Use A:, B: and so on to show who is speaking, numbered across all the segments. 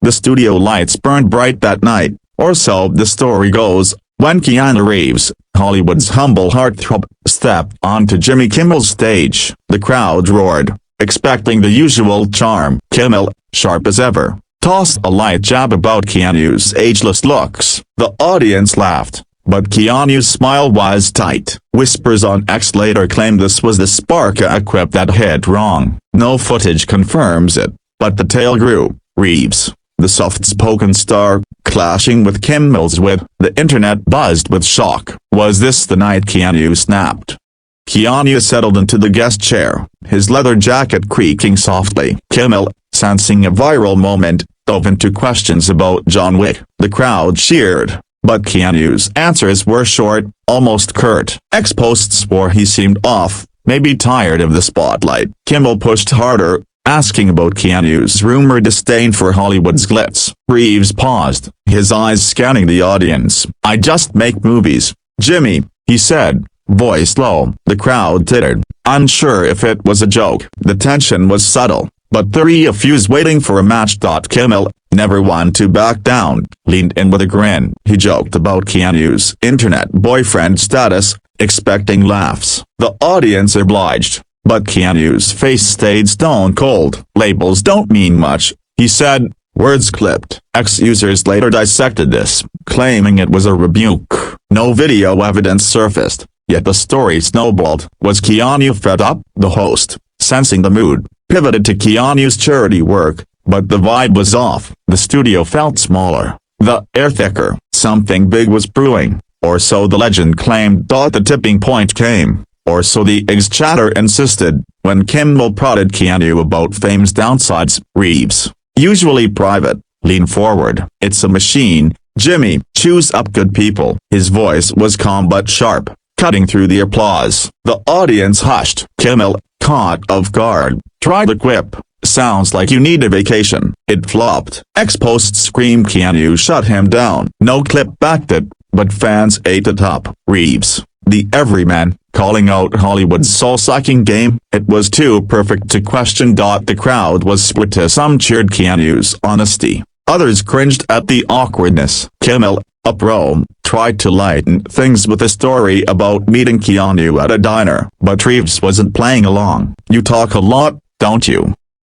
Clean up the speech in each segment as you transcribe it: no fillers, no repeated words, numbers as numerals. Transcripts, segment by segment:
A: The studio lights burned bright that night, or so the story goes, when Keanu Reeves, Hollywood's humble heartthrob, stepped onto Jimmy Kimmel's stage. The crowd roared, expecting the usual charm. Kimmel, sharp as ever, tossed a light jab about Keanu's ageless looks. The audience laughed, but Keanu's smile was tight. Whispers on X later claimed this was the spark a quip that hit wrong. No footage confirms it, but the tale grew. Reeves, the soft-spoken star, clashing with Kimmel's wit. The internet buzzed with shock. Was this the night Keanu snapped? Keanu settled into the guest chair, his leather jacket creaking softly. Kimmel, sensing a viral moment, dove into questions about John Wick. The crowd cheered, but Keanu's answers were short, almost curt. X-posts swore he seemed off, maybe tired of the spotlight. Kimmel pushed harder, asking about Keanu's rumored disdain for Hollywood's glitz. Reeves paused, his eyes scanning the audience. "I just make movies, Jimmy," he said, voice low. The crowd tittered, unsure if it was a joke. The tension was subtle, but the refuse waiting for a match. Kimmel, never one to back down, leaned in with a grin. He joked about Keanu's internet boyfriend status, expecting laughs. The audience obliged, but Keanu's face stayed stone cold. "Labels don't mean much," he said, words clipped. X-users later dissected this, claiming it was a rebuke. No video evidence surfaced, yet the story snowballed. Was Keanu fed up? The host, sensing the mood, pivoted to Keanu's charity work, but the vibe was off. The studio felt smaller, the air thicker. Something big was brewing, or so the legend claimed. The tipping point came, or so the ex-chatter insisted, when Kimmel prodded Keanu about fame's downsides. Reeves, usually private, leaned forward. "It's a machine, Jimmy. Choose up good people." His voice was calm but sharp, cutting through the applause. The audience hushed. Kimmel, caught off guard, tried a quip. "Sounds like you need a vacation." It flopped. X-posts screamed. Keanu shut him down. No clip backed it, but fans ate it up. Reeves, the everyman, calling out Hollywood's soul-sucking game. It was too perfect to question. The crowd was split. Some cheered Keanu's honesty, others cringed at the awkwardness. Kimmel, a pro, tried to lighten things with a story about meeting Keanu at a diner, but Reeves wasn't playing along. "You talk a lot, don't you?"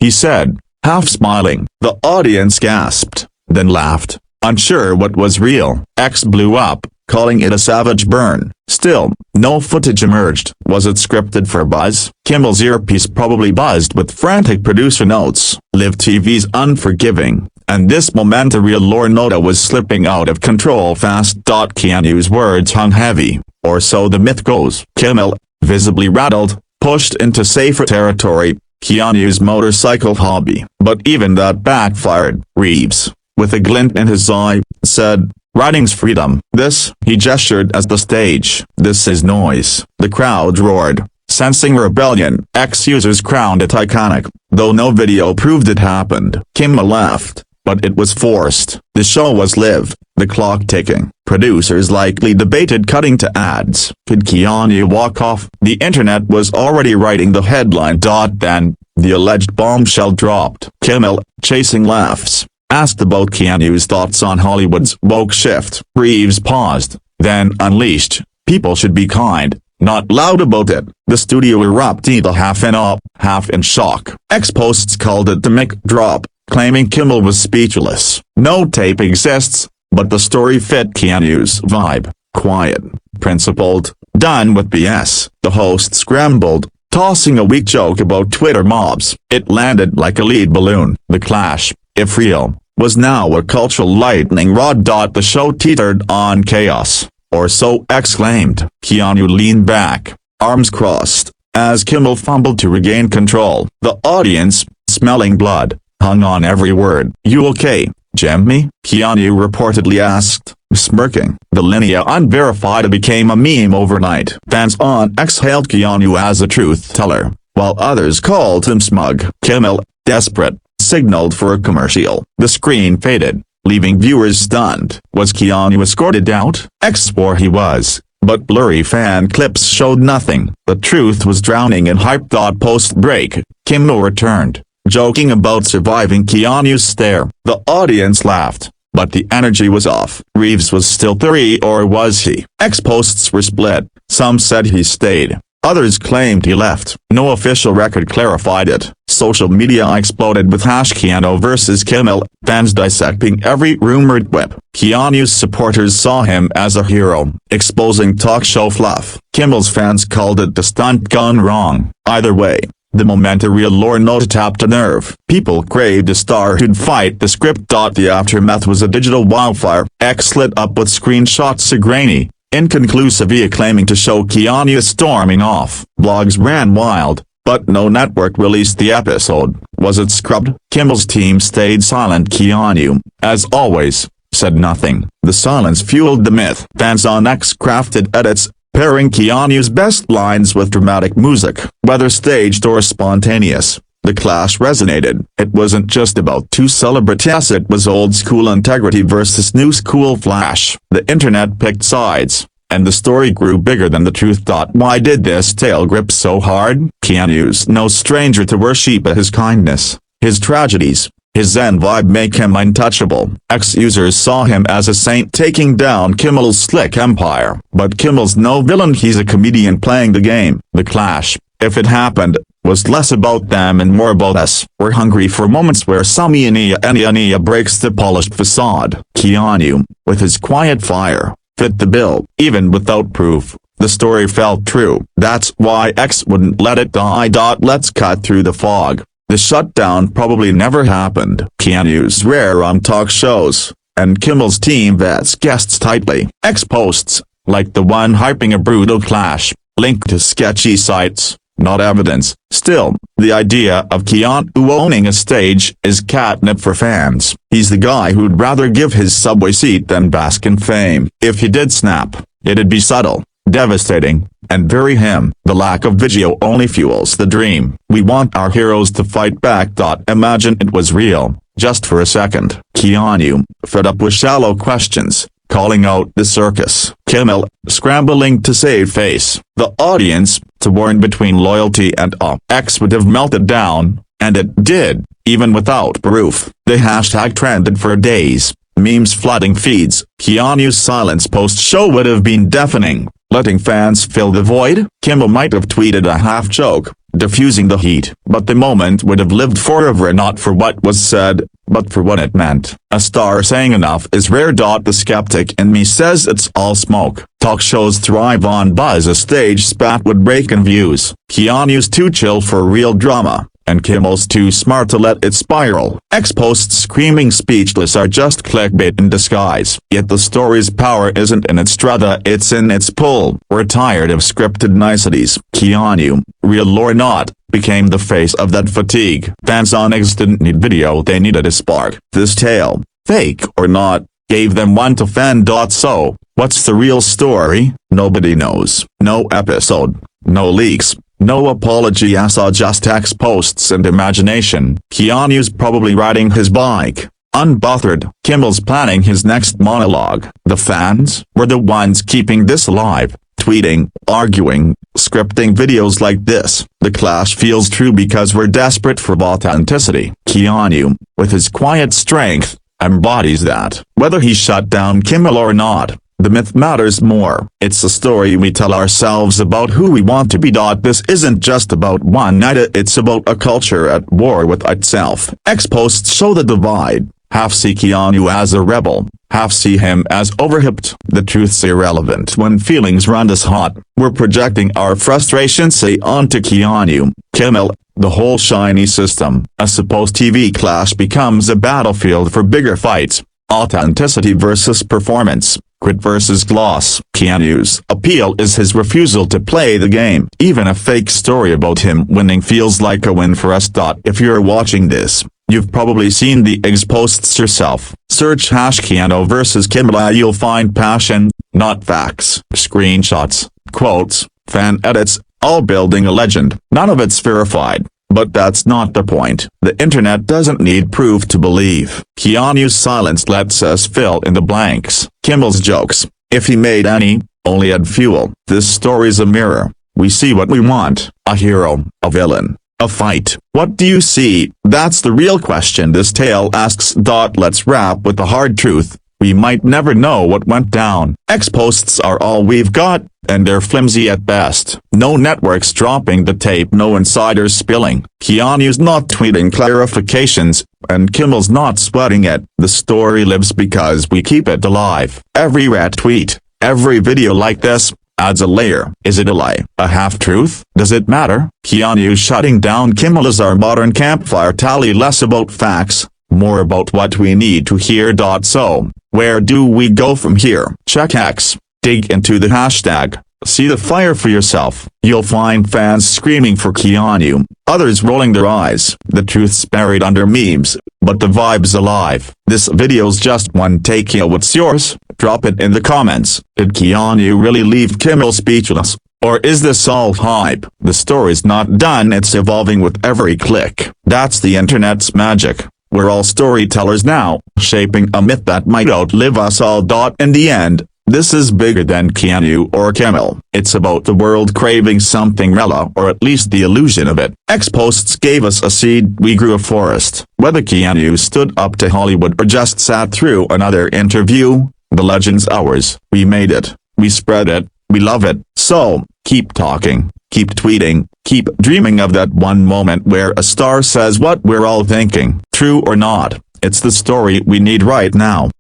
A: he said, half smiling. The audience gasped, then laughed, unsure what was real. X blew up, calling it a savage burn. Still, no footage emerged. Was it scripted for buzz? Kimmel's earpiece probably buzzed with frantic producer notes. Live TV's unforgiving, and this momentary lore nota was slipping out of control fast. Keanu's words hung heavy, or so the myth goes. Kimmel, visibly rattled, pushed into safer territory, Keanu's motorcycle hobby. But even that backfired. Reeves, with a glint in his eye, said, "Writing's freedom. This," he gestured at the stage, "this is noise." The crowd roared, sensing rebellion. X-users crowned it iconic, though no video proved it happened. Kimmel laughed, but it was forced. The show was live, the clock ticking. Producers likely debated cutting to ads. Could Keanu walk off? The internet was already writing the headline. Then, the alleged bombshell dropped. Kimmel, chasing laughs, asked about Keanu's thoughts on Hollywood's woke shift. Reeves paused, then unleashed, "People should be kind, not loud about it." The studio erupted, half in awe, half in shock. X-posts called it the mic drop, claiming Kimmel was speechless. No tape exists, but the story fit Keanu's vibe. Quiet, principled, done with BS. The host scrambled, tossing a weak joke about Twitter mobs. It landed like a lead balloon. The clash, if real, was now a cultural lightning rod. The show teetered on chaos, or so exclaimed. Keanu leaned back, arms crossed, as Kimmel fumbled to regain control. The audience, smelling blood, hung on every word. "You okay, Jimmy?" Keanu reportedly asked, smirking. The linea unverified became a meme overnight. Fans on X hailed Keanu as a truth teller, while others called him smug. Kimmel, desperate, signaled for a commercial. The screen faded, leaving viewers stunned. Was Keanu escorted out? X swore he was, but blurry fan clips showed nothing. The truth was drowning in hype. Post-break, Kimmel returned, joking about surviving Keanu's stare. The audience laughed, but the energy was off. Reeves was still 3, or was he? Posts were split. Some said he stayed. Others claimed he left. No official record clarified it. Social media exploded with #Keanu versus Kimmel, fans dissecting every rumored quip. Keanu's supporters saw him as a hero, exposing talk show fluff. Kimmel's fans called it the stunt gone wrong. Either way, the moment a real or not tapped a nerve. People craved a star who'd fight the script. The aftermath was a digital wildfire. X lit up with screenshots so grainy, inconclusive, claiming to show Keanu storming off. Blogs ran wild, but no network released the episode. Was it scrubbed? Kimmel's team stayed silent. Keanu, as always, said nothing. The silence fueled the myth. Fans on X crafted edits, pairing Keanu's best lines with dramatic music, whether staged or spontaneous. The clash resonated. It wasn't just about two celebrities, it was old school integrity versus new school flash. The internet picked sides, and the story grew bigger than the truth. Why did this tale grip so hard? Keanu's no stranger to worship his kindness, his tragedies. His zen vibe make him untouchable. X-users saw him as a saint taking down Kimmel's slick empire. But Kimmel's no villain, he's a comedian playing the game. The clash, if it happened, was less about them and more about us. We're hungry for moments where Nia breaks the polished facade. Keanu, with his quiet fire, fit the bill. Even without proof, the story felt true. That's why X wouldn't let it die. Let's cut through the fog. The shutdown probably never happened. Keanu's rare on talk shows, and Kimmel's team vets guests tightly. X posts, like the one hyping a brutal clash, linked to sketchy sites, not evidence. Still, the idea of Keanu owning a stage is catnip for fans. He's the guy who'd rather give his subway seat than bask in fame. If he did snap, it'd be subtle, devastating, and very him. The lack of video only fuels the dream. We want our heroes to fight back. Imagine it was real, just for a second. Keanu, fed up with shallow questions, calling out the circus. Kimmel, scrambling to save face. The audience, torn between loyalty and awe. X would have melted down, and it did, even without proof. The hashtag trended for days, memes flooding feeds. Keanu's silence post-show would have been deafening, letting fans fill the void. Kimmel might have tweeted a half-joke, diffusing the heat, but the moment would have lived forever, not for what was said, but for what it meant. A star saying enough is rare. The skeptic in me says it's all smoke. Talk shows thrive on buzz. A stage spat would rake in views. Keanu's too chill for real drama, and Kimmel's too smart to let it spiral. X posts screaming speechless are just clickbait in disguise. Yet the story's power isn't in its strata, it's in its pull. We're tired of scripted niceties. Keanu, real or not, became the face of that fatigue. Fans on X didn't need video, they needed a spark. This tale, fake or not, gave them one to fan. So, what's the real story? Nobody knows. No episode, no leaks, no apology. I saw just X posts and imagination. Keanu's probably riding his bike, unbothered. Kimmel's planning his next monologue. The fans were the ones keeping this alive, tweeting, arguing, scripting videos like this. The clash feels true because we're desperate for authenticity. Keanu, with his quiet strength, embodies that. Whether he shut down Kimmel or not, the myth matters more. It's a story we tell ourselves about who we want to be. This isn't just about one night, it's about a culture at war with itself. X posts show the divide. Half see Keanu as a rebel, half see him as overhyped. The truth's irrelevant when feelings run this hot. We're projecting our frustrations onto Keanu. Kimmel, the whole shiny system. A supposed TV clash becomes a battlefield for bigger fights. Authenticity versus performance. Grit versus gloss. Keanu's appeal is his refusal to play the game. Even a fake story about him winning feels like a win for us. If you're watching this, you've probably seen the X posts yourself. Search #Keanu versus Kimmel. You'll find passion, not facts. Screenshots, quotes, fan edits, all building a legend. None of it's verified. But that's not the point. The internet doesn't need proof to believe. Keanu's silence lets us fill in the blanks. Kimmel's jokes, if he made any, only add fuel. This story's a mirror. We see what we want, a hero, a villain, A fight. What do you see? That's the real question this tale asks. Let's wrap with the hard truth. We might never know what went down. X-posts are all we've got, and they're flimsy at best. No networks dropping the tape, no insiders spilling. Keanu's not tweeting clarifications, and Kimmel's not sweating it. The story lives because we keep it alive. Every retweet, every video like this, adds a layer. Is it a lie? A half-truth? Does it matter? Keanu shutting down Kimmel is our modern campfire tally, less about facts, more about what we need to hear. So, where do we go from here? Check X. Dig into the hashtag. See the fire for yourself. You'll find fans screaming for Keanu, others rolling their eyes. The truth's buried under memes, but the vibe's alive. This video's just one take. What's yours? Drop it in the comments. Did Keanu really leave Kimmel speechless? Or is this all hype? The story's not done, it's evolving with every click. That's the internet's magic. We're all storytellers now, shaping a myth that might outlive us all. In the end, this is bigger than Keanu or Kimmel. It's about the world craving something real, or at least the illusion of it. X-posts gave us a seed, we grew a forest. Whether Keanu stood up to Hollywood or just sat through another interview, the legend's ours. We made it. We spread it. We love it. So, keep talking. Keep tweeting. Keep dreaming of that one moment where a star says what we're all thinking. True or not, it's the story we need right now.